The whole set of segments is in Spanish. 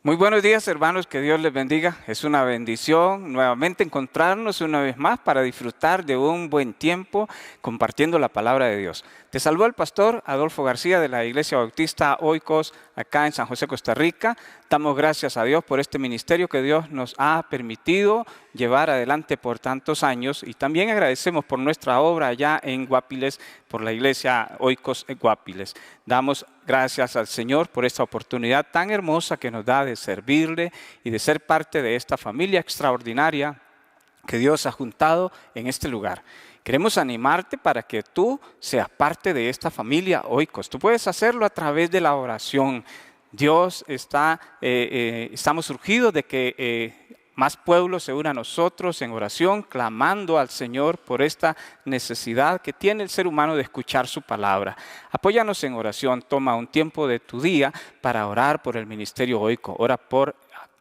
Muy buenos días, hermanos, que Dios les bendiga. Es una bendición nuevamente encontrarnos una vez más para disfrutar de un buen tiempo compartiendo la palabra de Dios. Te saluda el pastor Adolfo García de la Iglesia Bautista Oikos acá en San José, Costa Rica. Damos gracias a Dios por este ministerio que Dios nos ha permitido llevar adelante por tantos años, y también agradecemos por nuestra obra allá en Guapiles, por la Iglesia Oikos Guapiles. Damos gracias al Señor por esta oportunidad tan hermosa que nos da de servirle y de ser parte de esta familia extraordinaria que Dios ha juntado en este lugar. Queremos animarte para que tú seas parte de esta familia Oikos. Tú puedes hacerlo a través de la oración. Dios estamos surgidos de que más pueblos se unan a nosotros en oración, clamando al Señor por esta necesidad que tiene el ser humano de escuchar su palabra. Apóyanos en oración, toma un tiempo de tu día para orar por el ministerio Oiko. Ora por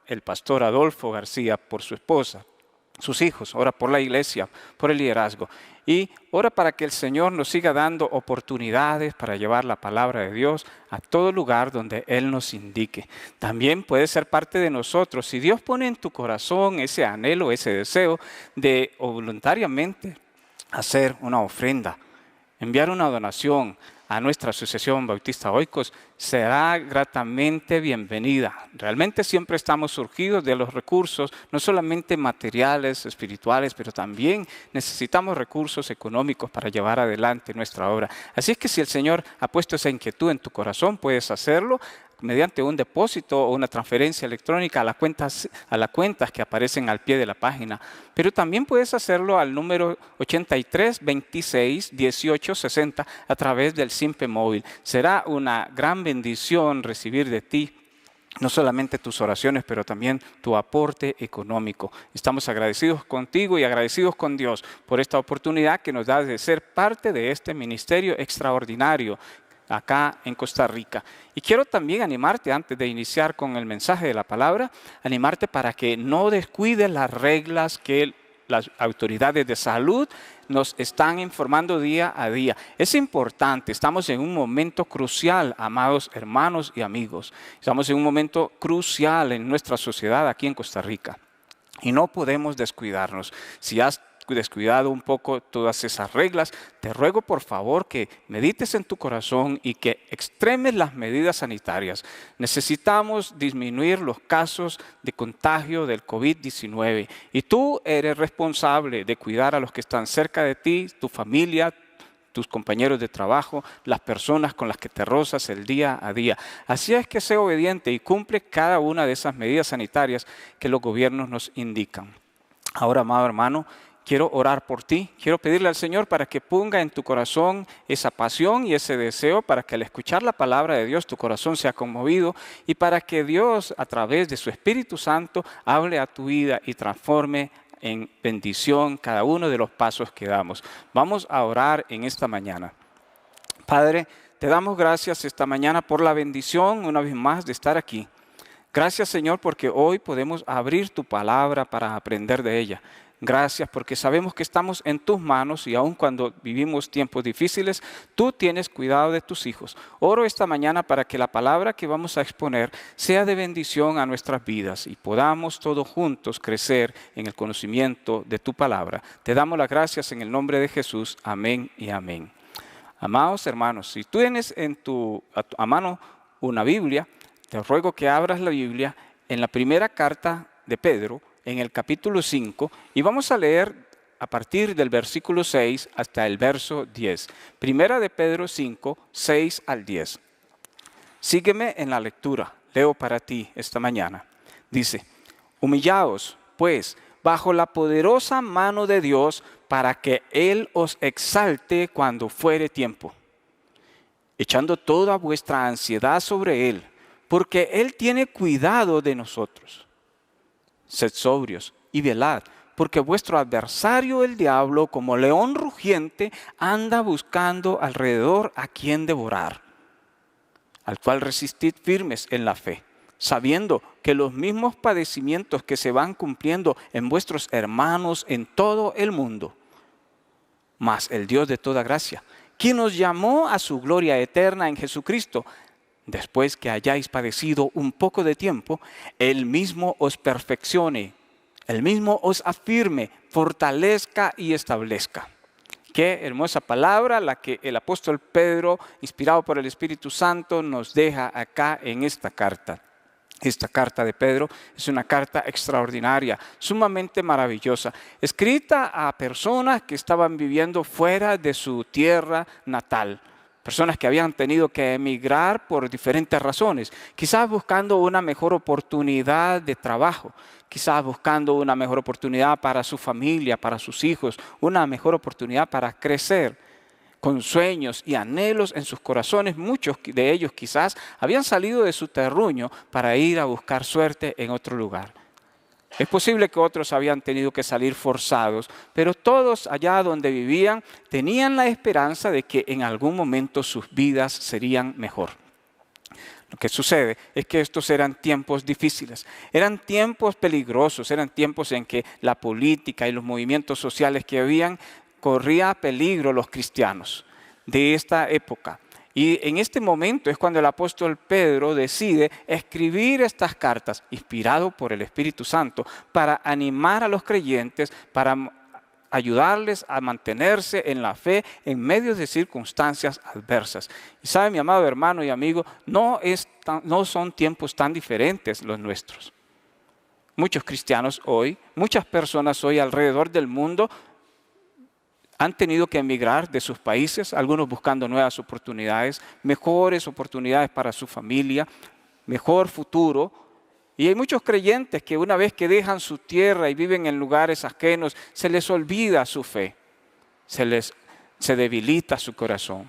el pastor Adolfo García, por su esposa, sus hijos, ora por la iglesia, por el liderazgo. Y ora para que el Señor nos siga dando oportunidades para llevar la palabra de Dios a todo lugar donde Él nos indique. También puede ser parte de nosotros. Si Dios pone en tu corazón ese anhelo, ese deseo de voluntariamente hacer una ofrenda, enviar una donación a nuestra Asociación Bautista Oikos, será gratamente bienvenida. Realmente siempre estamos surgidos de los recursos, no solamente materiales, espirituales, pero también necesitamos recursos económicos para llevar adelante nuestra obra. Así es que si el Señor ha puesto esa inquietud en tu corazón, puedes hacerlo mediante un depósito o una transferencia electrónica a las cuentas que aparecen al pie de la página. Pero también puedes hacerlo al número 83 26 18 60 a través del Simpe móvil. Será una gran bendición recibir de ti no solamente tus oraciones, pero también tu aporte económico. Estamos agradecidos contigo y agradecidos con Dios por esta oportunidad que nos da de ser parte de este ministerio extraordinario acá en Costa Rica. Y quiero también animarte, antes de iniciar con el mensaje de la palabra, animarte para que no descuides las reglas que las autoridades de salud nos están informando día a día. Es importante, estamos en un momento crucial, amados hermanos y amigos. Estamos en un momento crucial en nuestra sociedad aquí en Costa Rica y no podemos descuidarnos. Si has descuidado un poco todas esas reglas, te ruego por favor que medites en tu corazón y que extremes las medidas sanitarias. Necesitamos disminuir los casos de contagio del COVID-19 y tú eres responsable de cuidar a los que están cerca de ti, tu familia, tus compañeros de trabajo, las personas con las que te rozas el día a día. Así es que sé obediente y cumple cada una de esas medidas sanitarias que los gobiernos nos indican. Ahora, amado hermano, quiero orar por ti, quiero pedirle al Señor para que ponga en tu corazón esa pasión y ese deseo para que al escuchar la palabra de Dios tu corazón sea conmovido y para que Dios a través de su Espíritu Santo hable a tu vida y transforme en bendición cada uno de los pasos que damos. Vamos a orar en esta mañana. Padre, te damos gracias esta mañana por la bendición una vez más de estar aquí. Gracias, Señor, porque hoy podemos abrir tu palabra para aprender de ella. Gracias porque sabemos que estamos en tus manos y aun cuando vivimos tiempos difíciles, tú tienes cuidado de tus hijos. Oro esta mañana para que la palabra que vamos a exponer sea de bendición a nuestras vidas y podamos todos juntos crecer en el conocimiento de tu palabra. Te damos las gracias en el nombre de Jesús. Amén y amén. Amados hermanos, si tú tienes a mano una Biblia, te ruego que abras la Biblia en la primera carta de Pedro, en el capítulo 5, y vamos a leer a partir del versículo 6 hasta el verso 10. Primera de Pedro 5, 6 al 10. Sígueme en la lectura, leo para ti esta mañana. Dice, humillaos, pues, bajo la poderosa mano de Dios, para que Él os exalte cuando fuere tiempo, echando toda vuestra ansiedad sobre Él, porque Él tiene cuidado de nosotros. Sed sobrios y velad, porque vuestro adversario el diablo, como león rugiente, anda buscando alrededor a quien devorar, al cual resistid firmes en la fe, sabiendo que los mismos padecimientos que se van cumpliendo en vuestros hermanos en todo el mundo, mas el Dios de toda gracia, quien nos llamó a su gloria eterna en Jesucristo. Después que hayáis padecido un poco de tiempo, Él mismo os perfeccione, Él mismo os afirme, fortalezca y establezca. Qué hermosa palabra la que el apóstol Pedro, inspirado por el Espíritu Santo, nos deja acá en esta carta. Esta carta de Pedro es una carta extraordinaria, sumamente maravillosa, escrita a personas que estaban viviendo fuera de su tierra natal. Personas que habían tenido que emigrar por diferentes razones, quizás buscando una mejor oportunidad de trabajo, quizás buscando una mejor oportunidad para su familia, para sus hijos, una mejor oportunidad para crecer. Con sueños y anhelos en sus corazones, muchos de ellos quizás habían salido de su terruño para ir a buscar suerte en otro lugar. Es posible que otros habían tenido que salir forzados, pero todos allá donde vivían tenían la esperanza de que en algún momento sus vidas serían mejor. Lo que sucede es que estos eran tiempos difíciles, eran tiempos peligrosos, eran tiempos en que la política y los movimientos sociales que habían corría peligro los cristianos de esta época. Y en este momento es cuando el apóstol Pedro decide escribir estas cartas, inspirado por el Espíritu Santo, para animar a los creyentes, para ayudarles a mantenerse en la fe en medio de circunstancias adversas. Y sabe, mi amado hermano y amigo, no son tiempos tan diferentes los nuestros. Muchos cristianos hoy, muchas personas hoy alrededor del mundo han tenido que emigrar de sus países, algunos buscando nuevas oportunidades, mejores oportunidades para su familia, mejor futuro. Y hay muchos creyentes que una vez que dejan su tierra y viven en lugares ajenos, se les olvida su fe, se debilita su corazón.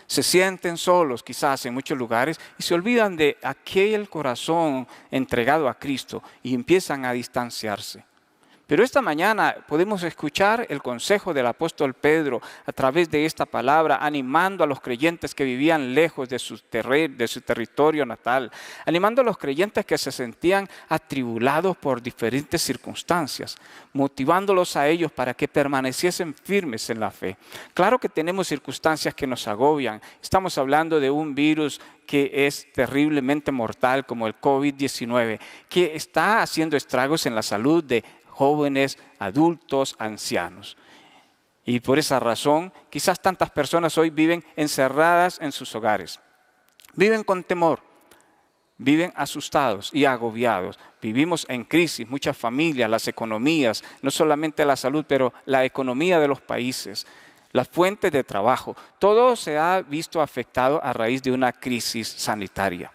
Se sienten solos quizás en muchos lugares y se olvidan de aquel corazón entregado a Cristo y empiezan a distanciarse. Pero esta mañana podemos escuchar el consejo del apóstol Pedro a través de esta palabra, animando a los creyentes que vivían lejos de su territorio natal, animando a los creyentes que se sentían atribulados por diferentes circunstancias, motivándolos a ellos para que permaneciesen firmes en la fe. Claro que tenemos circunstancias que nos agobian. Estamos hablando de un virus que es terriblemente mortal como el COVID-19, que está haciendo estragos en la salud de jóvenes, adultos, ancianos. Y por esa razón, quizás tantas personas hoy viven encerradas en sus hogares. Viven con temor, viven asustados y agobiados. Vivimos en crisis, muchas familias, las economías, no solamente la salud, pero la economía de los países, las fuentes de trabajo. Todo se ha visto afectado a raíz de una crisis sanitaria.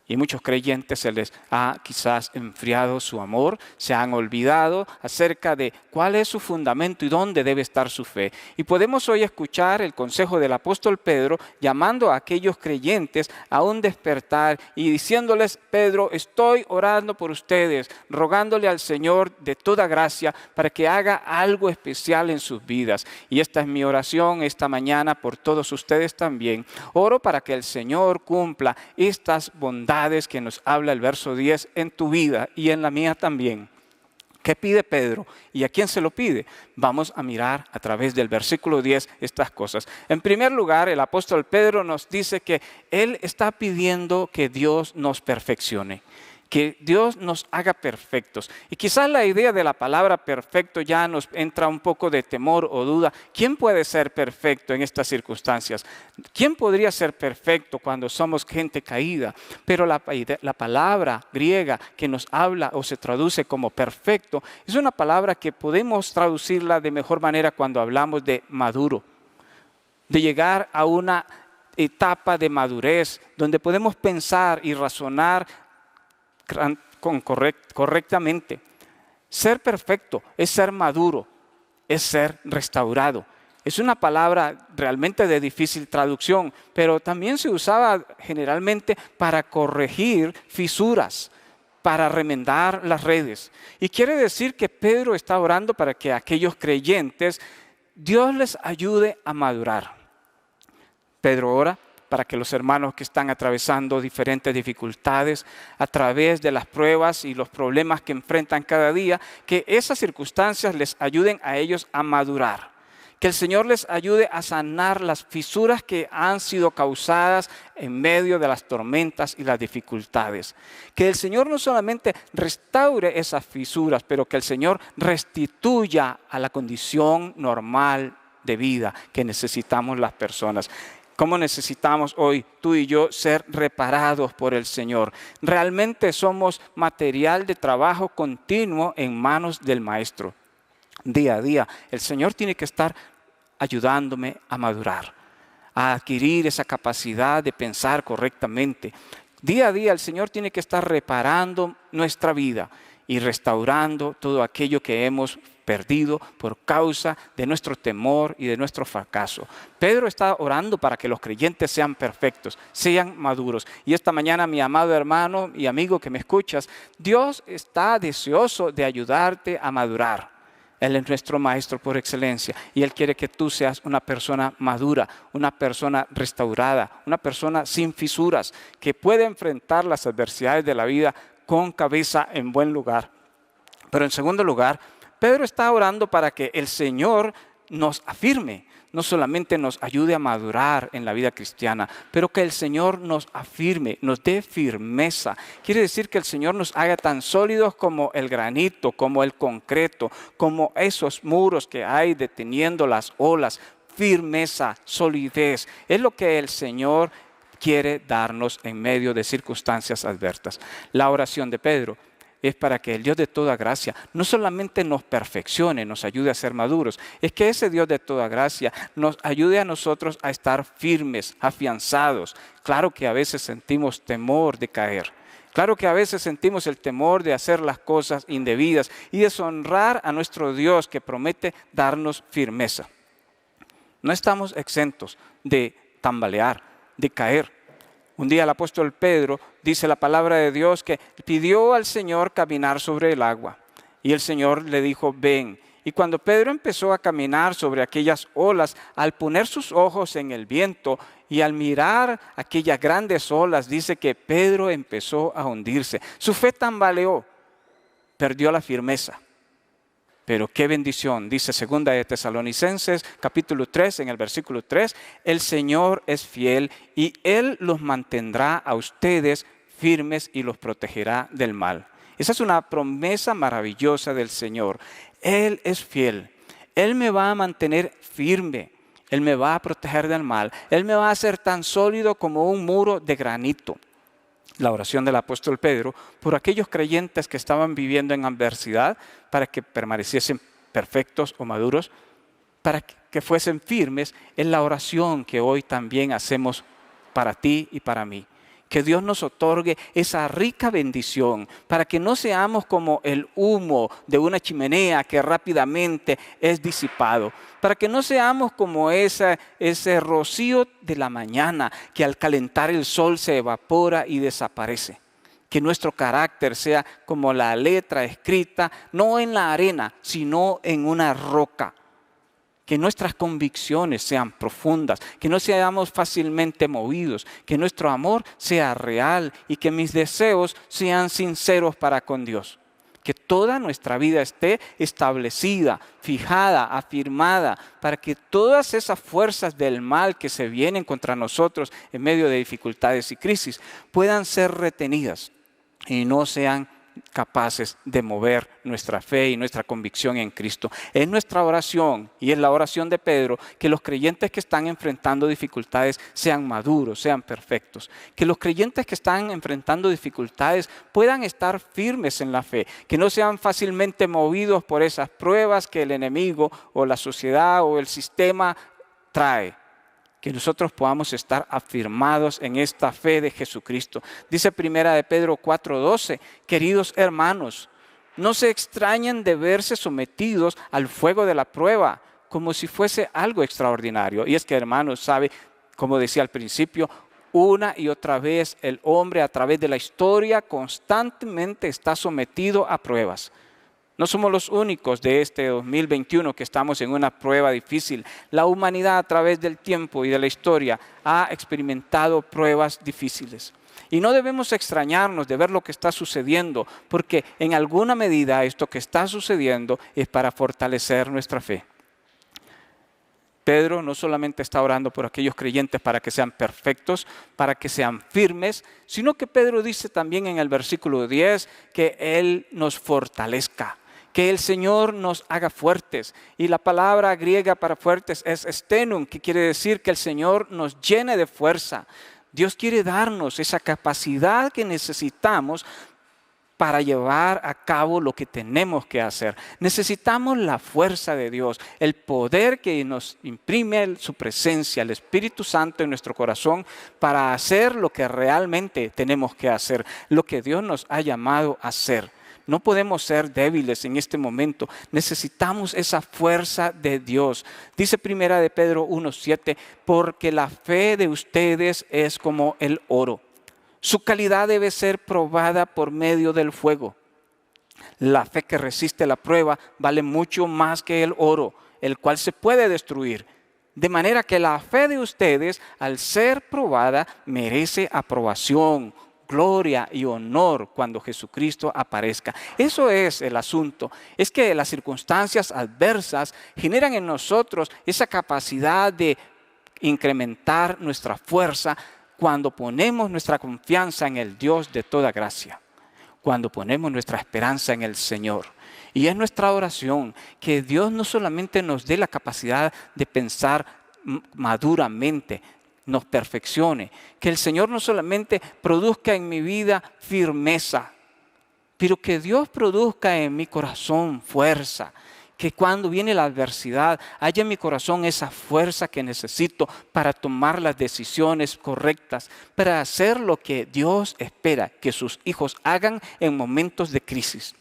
Y muchos creyentes se les ha quizás enfriado su amor, se han olvidado acerca de cuál es su fundamento y dónde debe estar su fe. Y podemos hoy escuchar el consejo del apóstol Pedro llamando a aquellos creyentes a un despertar y diciéndoles: Pedro, estoy orando por ustedes, rogándole al Señor de toda gracia para que haga algo especial en sus vidas. Y esta es mi oración esta mañana por todos ustedes también. Oro para que el Señor cumpla estas bondades que nos habla el verso 10 en tu vida y en la mía también. ¿Qué pide Pedro? ¿Y a quién se lo pide? Vamos a mirar a través del versículo 10 estas cosas. En primer lugar, el apóstol Pedro nos dice que él está pidiendo que Dios nos perfeccione, que Dios nos haga perfectos. Y quizás la idea de la palabra perfecto ya nos entra un poco de temor o duda. ¿Quién puede ser perfecto en estas circunstancias? ¿Quién podría ser perfecto cuando somos gente caída? Pero la palabra griega que nos habla o se traduce como perfecto es una palabra que podemos traducirla de mejor manera cuando hablamos de maduro, de llegar a una etapa de madurez donde podemos pensar y razonar correctamente. Ser perfecto es ser maduro, es ser restaurado. Es una palabra realmente de difícil traducción, pero también se usaba generalmente para corregir fisuras, para remendar las redes. Y quiere decir que Pedro está orando para que aquellos creyentes, Dios les ayude a madurar. Pedro ora para que los hermanos que están atravesando diferentes dificultades a través de las pruebas y los problemas que enfrentan cada día, que esas circunstancias les ayuden a ellos a madurar, Que el Señor les ayude a sanar las fisuras que han sido causadas en medio de las tormentas y las dificultades. Que el Señor no solamente restaure esas fisuras, pero que el Señor restituya a la condición normal de vida que necesitamos las personas. ¿Cómo necesitamos hoy tú y yo ser reparados por el Señor? Realmente somos material de trabajo continuo en manos del Maestro. Día a día, el Señor tiene que estar ayudándome a madurar, a adquirir esa capacidad de pensar correctamente. Día a día, el Señor tiene que estar reparando nuestra vida y restaurando todo aquello que hemos perdido por causa de nuestro temor y de nuestro fracaso. Pedro está orando para que los creyentes sean perfectos, sean maduros. Y esta mañana, mi amado hermano y amigo que me escuchas, Dios está deseoso de ayudarte a madurar. Él es nuestro Maestro por excelencia y Él quiere que tú seas una persona madura, una persona restaurada, una persona sin fisuras, que puede enfrentar las adversidades de la vida con cabeza en buen lugar. Pero en segundo lugar, Pedro está orando para que el Señor nos afirme, no solamente nos ayude a madurar en la vida cristiana, pero que el Señor nos afirme, nos dé firmeza. Quiere decir que el Señor nos haga tan sólidos como el granito, como el concreto, como esos muros que hay deteniendo las olas. Firmeza, solidez, es lo que el Señor quiere darnos en medio de circunstancias adversas. La oración de Pedro es para que el Dios de toda gracia no solamente nos perfeccione, nos ayude a ser maduros, es que ese Dios de toda gracia nos ayude a nosotros a estar firmes, afianzados. Claro que a veces sentimos temor de caer. Claro que a veces sentimos el temor de hacer las cosas indebidas y deshonrar a nuestro Dios que promete darnos firmeza. No estamos exentos de tambalear, de caer. Un día el apóstol Pedro, dice la palabra de Dios, que pidió al Señor caminar sobre el agua. Y el Señor le dijo, ven. Y cuando Pedro empezó a caminar sobre aquellas olas, al poner sus ojos en el viento y al mirar aquellas grandes olas, dice que Pedro empezó a hundirse. Su fe tambaleó, perdió la firmeza. Pero qué bendición, dice 2 de Tesalonicenses, capítulo 3, en el versículo 3, el Señor es fiel y Él los mantendrá a ustedes firmes y los protegerá del mal. Esa es una promesa maravillosa del Señor. Él es fiel, Él me va a mantener firme, Él me va a proteger del mal, Él me va a hacer tan sólido como un muro de granito. La oración del apóstol Pedro por aquellos creyentes que estaban viviendo en adversidad para que permaneciesen perfectos o maduros, para que fuesen firmes, es la oración que hoy también hacemos para ti y para mí. Que Dios nos otorgue esa rica bendición para que no seamos como el humo de una chimenea que rápidamente es disipado. Para que no seamos como ese rocío de la mañana que al calentar el sol se evapora y desaparece. Que nuestro carácter sea como la letra escrita, no en la arena, sino en una roca. Que nuestras convicciones sean profundas, que no seamos fácilmente movidos, que nuestro amor sea real y que mis deseos sean sinceros para con Dios. Que toda nuestra vida esté establecida, fijada, afirmada, para que todas esas fuerzas del mal que se vienen contra nosotros en medio de dificultades y crisis puedan ser retenidas y no sean capaces de mover nuestra fe y nuestra convicción en Cristo. Es nuestra oración y es la oración de Pedro que los creyentes que están enfrentando dificultades sean maduros, sean perfectos. Que los creyentes que están enfrentando dificultades puedan estar firmes en la fe, que no sean fácilmente movidos por esas pruebas que el enemigo o la sociedad o el sistema trae. Que nosotros podamos estar afirmados en esta fe de Jesucristo. Dice 1 de Pedro 4:12, queridos hermanos, no se extrañen de verse sometidos al fuego de la prueba, como si fuese algo extraordinario. Y es que, hermanos, sabe, como decía al principio, una y otra vez el hombre a través de la historia constantemente está sometido a pruebas. No somos los únicos de este 2021 que estamos en una prueba difícil. La humanidad a través del tiempo y de la historia ha experimentado pruebas difíciles. Y no debemos extrañarnos de ver lo que está sucediendo, porque en alguna medida esto que está sucediendo es para fortalecer nuestra fe. Pedro no solamente está orando por aquellos creyentes para que sean perfectos, para que sean firmes, sino que Pedro dice también en el versículo 10 que Él nos fortalezca, que el Señor nos haga fuertes. Y la palabra griega para fuertes es stenum, que quiere decir que el Señor nos llene de fuerza. Dios quiere darnos esa capacidad que necesitamos para llevar a cabo lo que tenemos que hacer. Necesitamos la fuerza de Dios, el poder que nos imprime su presencia, el Espíritu Santo en nuestro corazón para hacer lo que realmente tenemos que hacer, lo que Dios nos ha llamado a hacer. No podemos ser débiles en este momento. Necesitamos esa fuerza de Dios. Dice primera de Pedro 1:7, porque la fe de ustedes es como el oro. Su calidad debe ser probada por medio del fuego. La fe que resiste la prueba vale mucho más que el oro, el cual se puede destruir. De manera que la fe de ustedes, al ser probada, merece aprobación, gloria y honor cuando Jesucristo aparezca. Eso es el asunto. Es que las circunstancias adversas generan en nosotros esa capacidad de incrementar nuestra fuerza cuando ponemos nuestra confianza en el Dios de toda gracia, cuando ponemos nuestra esperanza en el Señor. Y es nuestra oración que Dios no solamente nos dé la capacidad de pensar maduramente, nos perfeccione, que el Señor no solamente produzca en mi vida firmeza, pero que Dios produzca en mi corazón fuerza, que cuando viene la adversidad haya en mi corazón esa fuerza que necesito para tomar las decisiones correctas, para hacer lo que Dios espera que sus hijos hagan en momentos de crisis.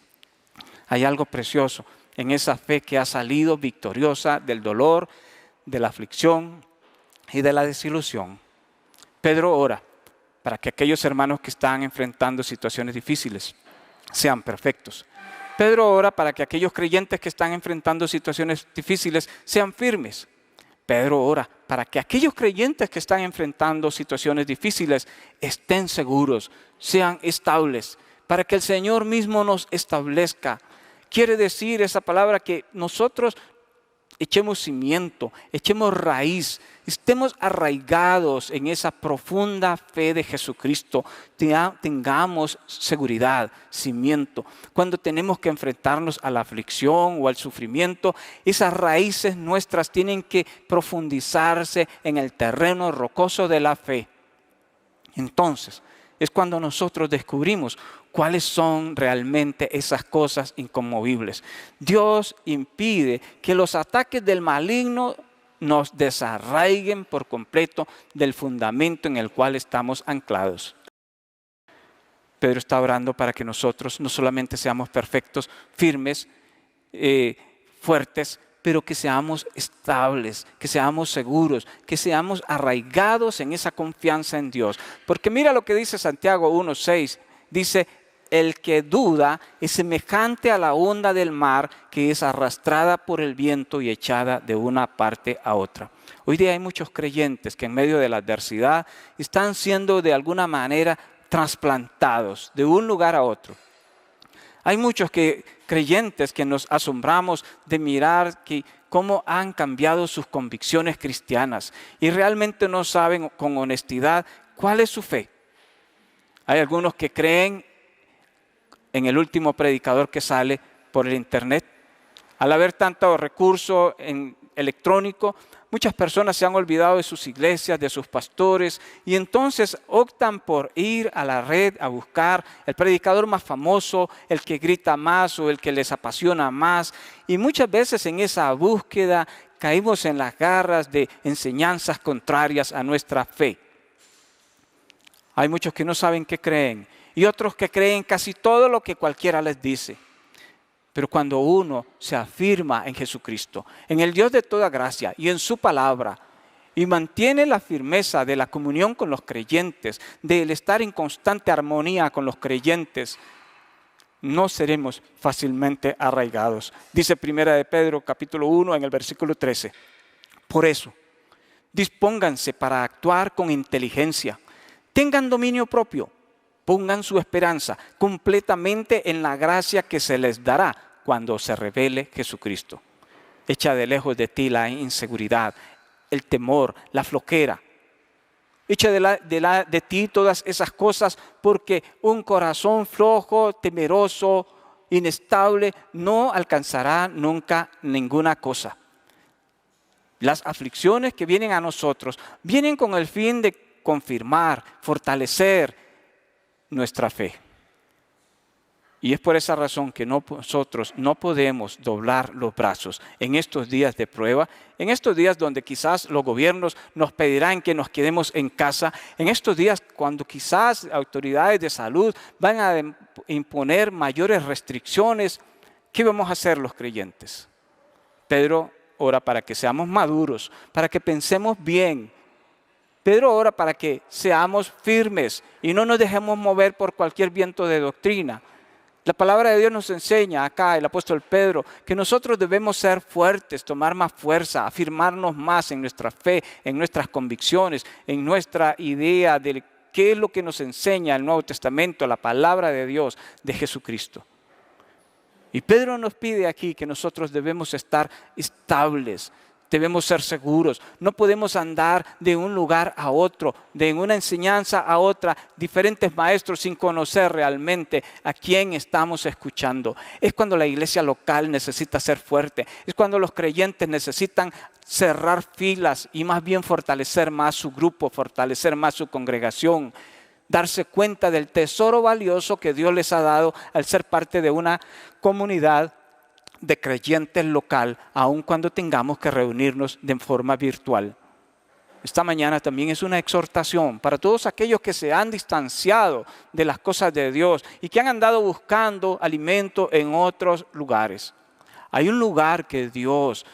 Hay algo precioso en esa fe que ha salido victoriosa del dolor, de la aflicción y de la desilusión. Pedro ora para que aquellos hermanos que están enfrentando situaciones difíciles sean perfectos. Pedro ora para que aquellos creyentes que están enfrentando situaciones difíciles sean firmes. Pedro ora para que aquellos creyentes que están enfrentando situaciones difíciles estén seguros, sean estables, para que el Señor mismo nos establezca. Quiere decir esa palabra que nosotros echemos cimiento, echemos raíz, estemos arraigados en esa profunda fe de Jesucristo, tengamos seguridad, cimiento. Cuando tenemos que enfrentarnos a la aflicción o al sufrimiento, esas raíces nuestras tienen que profundizarse en el terreno rocoso de la fe. Entonces, es cuando nosotros descubrimos cuáles son realmente esas cosas inconmovibles. Dios impide que los ataques del maligno nos desarraiguen por completo del fundamento en el cual estamos anclados. Pedro está orando para que nosotros no solamente seamos perfectos, firmes, fuertes, pero que seamos estables, que seamos seguros, que seamos arraigados en esa confianza en Dios. Porque mira lo que dice Santiago 1:6, dice: el que duda es semejante a la onda del mar que es arrastrada por el viento y echada de una parte a otra. Hoy día hay muchos creyentes que en medio de la adversidad están siendo de alguna manera trasplantados de un lugar a otro. Hay muchos creyentes que nos asombramos de mirar cómo han cambiado sus convicciones cristianas y realmente no saben con honestidad cuál es su fe. Hay algunos que creen en el último predicador que sale por el internet. Al haber tanto recurso electrónico, muchas personas se han olvidado de sus iglesias, de sus pastores, y entonces optan por ir a la red a buscar el predicador más famoso, el que grita más o el que les apasiona más. Y muchas veces en esa búsqueda caímos en las garras de enseñanzas contrarias a nuestra fe. Hay muchos que no saben qué creen y otros que creen casi todo lo que cualquiera les dice. Pero cuando uno se afirma en Jesucristo, en el Dios de toda gracia y en su palabra, y mantiene la firmeza de la comunión con los creyentes, del estar en constante armonía con los creyentes, no seremos fácilmente arraigados. Dice primera de Pedro capítulo 1 en el versículo 13. Por eso, dispónganse para actuar con inteligencia, tengan dominio propio. Pongan su esperanza completamente en la gracia que se les dará cuando se revele Jesucristo. Echa de lejos de ti la inseguridad, el temor, la flojera. Echa de ti todas esas cosas, porque un corazón flojo, temeroso, inestable, no alcanzará nunca ninguna cosa. Las aflicciones que vienen a nosotros vienen con el fin de confirmar, fortalecer nuestra fe. Y es por esa razón que nosotros no podemos doblar los brazos en estos días de prueba, en estos días donde quizás los gobiernos nos pedirán que nos quedemos en casa, en estos días cuando quizás autoridades de salud van a imponer mayores restricciones. ¿Qué vamos a hacer los creyentes? Pedro ora para que seamos maduros, para que pensemos bien. Pedro ora para que seamos firmes y no nos dejemos mover por cualquier viento de doctrina. La palabra de Dios nos enseña acá, el apóstol Pedro, que nosotros debemos ser fuertes, tomar más fuerza, afirmarnos más en nuestra fe, en nuestras convicciones, en nuestra idea de qué es lo que nos enseña el Nuevo Testamento, la palabra de Dios, de Jesucristo. Y Pedro nos pide aquí que nosotros debemos estar estables, debemos ser seguros. No podemos andar de un lugar a otro, de una enseñanza a otra, diferentes maestros sin conocer realmente a quién estamos escuchando. Es cuando la iglesia local necesita ser fuerte, es cuando los creyentes necesitan cerrar filas y más bien fortalecer más su grupo, fortalecer más su congregación. Darse cuenta del tesoro valioso que Dios les ha dado al ser parte de una comunidad de creyentes local, aun cuando tengamos que reunirnos de forma virtual. Esta mañana también es una exhortación para todos aquellos que se han distanciado de las cosas de Dios y que han andado buscando alimento en otros lugares. Hay un lugar que Dios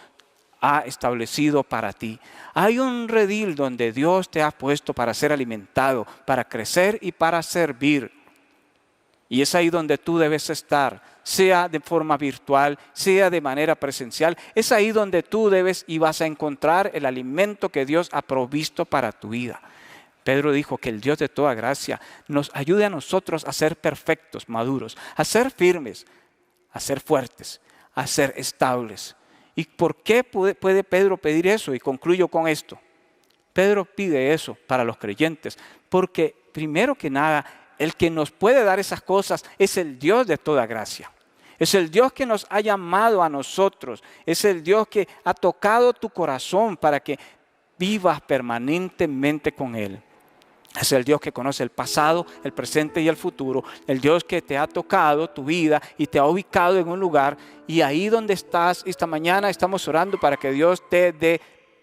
ha establecido para ti. Hay un redil donde Dios te ha puesto para ser alimentado, para crecer y para servir. Y es ahí donde tú debes estar, sea de forma virtual, sea de manera presencial. Es ahí donde tú debes y vas a encontrar el alimento que Dios ha provisto para tu vida. Pedro dijo que el Dios de toda gracia nos ayude a nosotros a ser perfectos, maduros, a ser firmes, a ser fuertes, a ser estables. ¿Y por qué puede Pedro pedir eso? Y concluyo con esto. Pedro pide eso para los creyentes porque primero que nada, el que nos puede dar esas cosas es el Dios de toda gracia. Es el Dios que nos ha llamado a nosotros. Es el Dios que ha tocado tu corazón para que vivas permanentemente con Él. Es el Dios que conoce el pasado, el presente y el futuro. El Dios que te ha tocado tu vida y te ha ubicado en un lugar. Y ahí donde estás, esta mañana estamos orando para que Dios te dé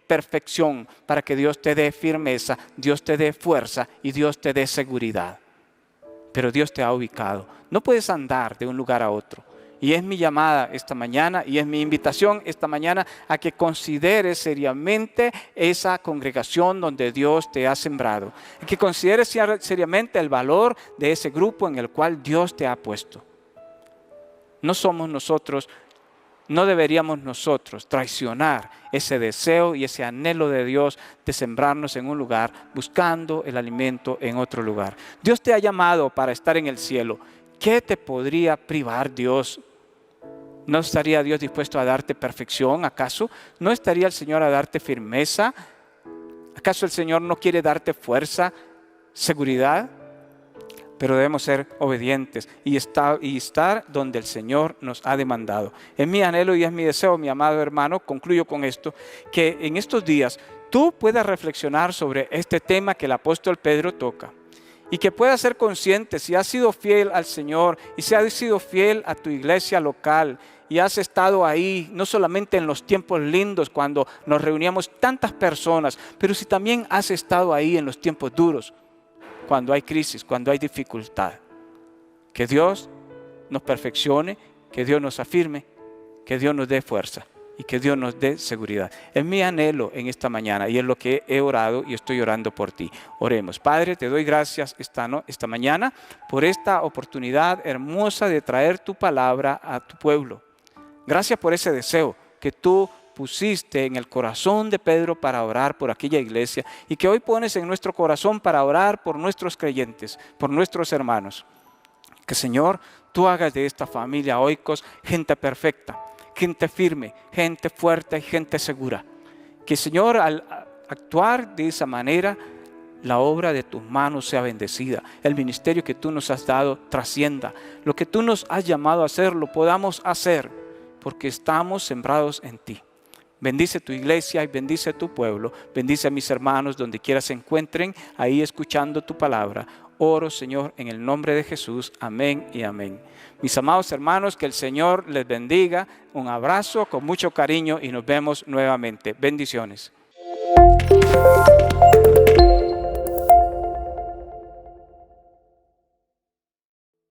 perfección, para que Dios te dé firmeza, Dios te dé fuerza y Dios te dé seguridad. Pero Dios te ha ubicado. No puedes andar de un lugar a otro. Y es mi llamada esta mañana y es mi invitación esta mañana a que consideres seriamente esa congregación donde Dios te ha sembrado. Que consideres seriamente el valor de ese grupo en el cual Dios te ha puesto. No somos nosotros, no deberíamos nosotros traicionar ese deseo y ese anhelo de Dios de sembrarnos en un lugar buscando el alimento en otro lugar. Dios te ha llamado para estar en el cielo. ¿Qué te podría privar Dios? ¿No estaría Dios dispuesto a darte perfección, acaso? ¿No estaría el Señor a darte firmeza? ¿Acaso el Señor no quiere darte fuerza, seguridad? Pero debemos ser obedientes y estar donde el Señor nos ha demandado. Es mi anhelo y es mi deseo, mi amado hermano, concluyo con esto, que en estos días tú puedas reflexionar sobre este tema que el apóstol Pedro toca. Y que puedas ser consciente si has sido fiel al Señor y si has sido fiel a tu iglesia local y has estado ahí, no solamente en los tiempos lindos cuando nos reuníamos tantas personas, pero si también has estado ahí en los tiempos duros, cuando hay crisis, cuando hay dificultad. Que Dios nos perfeccione, que Dios nos afirme, que Dios nos dé fuerza y que Dios nos dé seguridad. Es mi anhelo en esta mañana y es lo que he orado y estoy orando por ti. Oremos. Padre, te doy gracias esta mañana por esta oportunidad hermosa de traer tu palabra a tu pueblo. Gracias por ese deseo que tú pusiste en el corazón de Pedro para orar por aquella iglesia y que hoy pones en nuestro corazón para orar por nuestros creyentes, por nuestros hermanos. Que Señor, tú hagas de esta familia Oikos gente perfecta. gente firme, gente fuerte y gente segura. Que Señor, al actuar de esa manera, la obra de tus manos sea bendecida. El ministerio que tú nos has dado trascienda. Lo que tú nos has llamado a hacer, lo podamos hacer, porque estamos sembrados en ti. Bendice tu iglesia y bendice tu pueblo. Bendice a mis hermanos donde quiera se encuentren, ahí escuchando tu palabra. Oro, Señor, en el nombre de Jesús. Amén y amén. Mis amados hermanos, que el Señor les bendiga. Un abrazo con mucho cariño y nos vemos nuevamente. Bendiciones.